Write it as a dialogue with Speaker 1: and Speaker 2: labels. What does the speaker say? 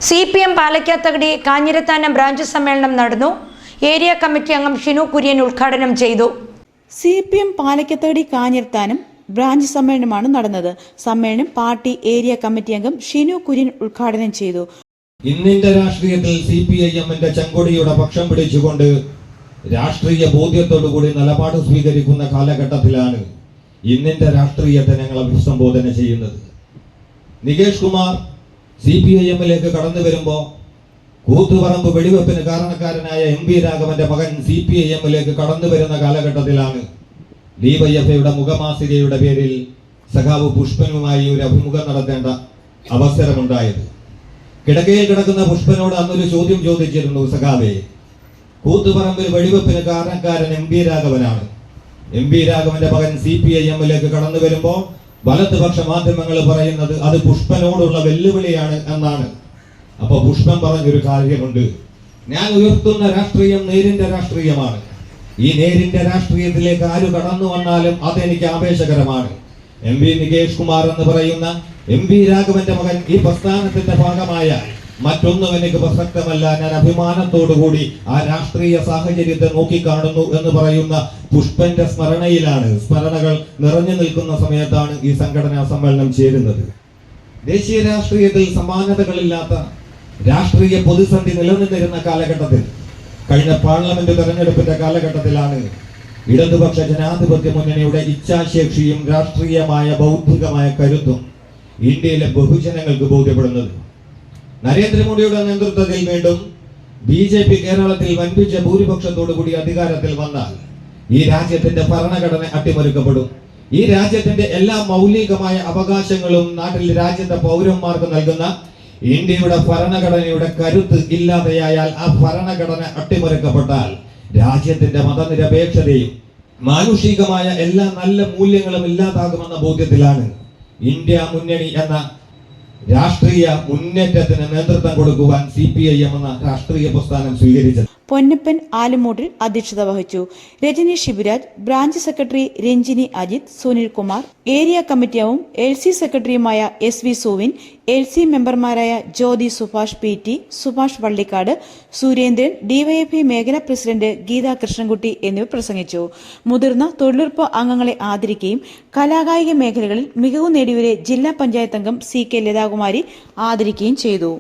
Speaker 1: CPM Palakkathakadi Kanjirathanam branch സമ്മേളനം നടന്നു. Area committee അംഗം ഷിനു കുര്യൻ ഉദ്ഘാടനം ചെയ്തു.
Speaker 2: CPM പാലക്കാത്തകടി കാഞ്ഞിരത്താനം ബ്രാഞ്ച് സമ്മേളനമാണ് നടന്നത്. സമ്മേളനം പാർട്ടി ഏരിയ കമ്മിറ്റി അംഗം ഷിനു കുര്യൻ ഉദ്ഘാടനം ചെയ്തു.
Speaker 3: ഇന്നിന്റെ രാഷ്ട്രീയത്തിൽ CPIM-ന്റെ ചെങ്കൊടിയുടെ പക്ഷം പിടിച്ചുകൊണ്ട് രാഷ്ട്രീയ ബോധ്യത്തോടുകൂടി നിലപാട് സ്വീകരിക്കുന്ന കാലഘട്ടത്തിലാണ് ഇന്നിന്റെ രാഷ്ട്രീയത്തെ ഞങ്ങൾ അഭിസംബോധന ചെയ്യുന്നത്. നികേഷ് കുമാർ CPIM-ലേക്ക് കടന്നു വരുമ്പോൾ കൂത്തുപറമ്പ് വെടിവെപ്പിന് കാരണക്കാരനായ MP രാഘവന്റെ മകൻ CPIM-ലേക്ക് കടന്നു വരുന്ന കാലഘട്ടത്തിലാണ് DYFയുടെ മുഖമാസികയുടെ പേരിൽ സഖാവ് പുഷ്പനുമായി ഒരു അഭിമുഖം നടത്തേണ്ട അവസരമുണ്ടായത്. കിടക്കയിൽ കിടക്കുന്ന പുഷ്പനോട് അന്നൊരു ചോദ്യം ചോദിച്ചിരുന്നു, സഖാവേ, കൂത്തുപറമ്പിൽ വെടിവെപ്പിന് കാരണക്കാരൻ MP രാഘവനാണ്. MP രാഘവന്റെ മകൻ CPIM-ലേക്ക് കടന്നു വരുമ്പോൾ വലതുപക്ഷ മാധ്യമങ്ങൾ പറയുന്നത് അത് പുഷ്പനോടുള്ള വെല്ലുവിളിയാണ് എന്നാണ്. അപ്പൊ പുഷ്പൻ പറഞ്ഞൊരു കാര്യമുണ്ട്, ഞാൻ ഉയർത്തുന്ന രാഷ്ട്രീയം നേരിന്റെ രാഷ്ട്രീയമാണ്. ഈ നേരിന്റെ രാഷ്ട്രീയത്തിലേക്ക് ആര് കടന്നു വന്നാലും അതെനിക്ക് ആവേശകരമാണ്. MP നികേഷ് കുമാർ എന്ന് പറയുന്ന MP രാഘവന്റെ മകൻ ഈ പ്രസ്ഥാനത്തിന്റെ ഭാഗമായ മറ്റൊന്നും എനിക്ക് പ്രസക്തമല്ല. ഞാൻ അഭിമാനത്തോടുകൂടി ആ രാഷ്ട്രീയ സാഹചര്യത്തെ നോക്കിക്കാണുന്നു എന്ന് പറയുന്ന പുഷ്പന്റെ സ്മരണയിലാണ്, സ്മരണകൾ നിറഞ്ഞു നിൽക്കുന്ന സമയത്താണ് ഈ സംഘടനാ സമ്മേളനം ചേരുന്നത്. ദേശീയ രാഷ്ട്രീയത്തിൽ സമാനതകളില്ലാത്ത രാഷ്ട്രീയ പ്രതിസന്ധി നിലനിന്നിരുന്ന കാലഘട്ടത്തിൽ, കഴിഞ്ഞ പാർലമെന്റ് തെരഞ്ഞെടുപ്പിന്റെ കാലഘട്ടത്തിലാണ് ഇടതുപക്ഷ ജനാധിപത്യ മുന്നണിയുടെ ഇച്ഛാശേഷിയും രാഷ്ട്രീയമായ ബൗദ്ധികമായ കരുത്തും ഇന്ത്യയിലെ ബഹുജനങ്ങൾക്ക് ബോധ്യപ്പെടുന്നത്. നരേന്ദ്രമോദിയുടെ നേതൃത്വത്തിൽ വീണ്ടും BJP കേരളത്തിൽ വൻപിച്ച ഭൂരിപക്ഷത്തോടു കൂടി അധികാരത്തിൽ വന്നാൽ ഈ രാജ്യത്തിന്റെ ഭരണഘടന അട്ടിമറിക്കപ്പെടും. ഈ രാജ്യത്തിന്റെ എല്ലാ മൗലികമായ അവകാശങ്ങളും നാട്ടിൽ രാജ്യത്തെ പൗരന്മാർക്ക് നൽകുന്ന ഇന്ത്യയുടെ ഭരണഘടനയുടെ കരുത്ത് ഇല്ലാതെയായാൽ, ആ ഭരണഘടന അട്ടിമറിക്കപ്പെട്ടാൽ രാജ്യത്തിന്റെ മതനിരപേക്ഷതയും മാനുഷികമായ എല്ലാ നല്ല മൂല്യങ്ങളും ഇല്ലാതാകുമെന്ന ബോധ്യത്തിലാണ് ഇന്ത്യ മുന്നണി എന്ന രാഷ്ട്രീയ മുന്നേറ്റത്തിന് നേതൃത്വം കൊടുക്കുവാൻ CPIM എന്ന രാഷ്ട്രീയ പ്രസ്ഥാനം സ്വീകരിച്ചത്.
Speaker 2: പൊന്നപ്പൻ ആലുമൂട്ടിൽ അധ്യക്ഷത വഹിച്ചു. Rajani Sivaraj, branch secretary Ranjini Ajith, Sunil Kumar, area committee അംഗവും LC സെക്രട്ടറിയുമായ SV സുവിൻ, LC മെമ്പർമാരായ ജ്യോതി സുഭാഷ് PT, സുഭാഷ് വള്ളിക്കാട്, സുരേന്ദ്രൻ, DYFI മേഖലാ പ്രസിഡന്റ് ഗീതാ കൃഷ്ണൻകുട്ടി എന്നിവർ പ്രസംഗിച്ചു. മുതിർന്ന തൊഴിലുറപ്പ് അംഗങ്ങളെ ആദരിക്കുകയും കലാകായിക മേഖലകളിൽ മികവ് നേടിയവരെ ജില്ലാ പഞ്ചായത്ത് അംഗം CK ലതാകുമാരി ആദരിക്കുകയും ചെയ്തു.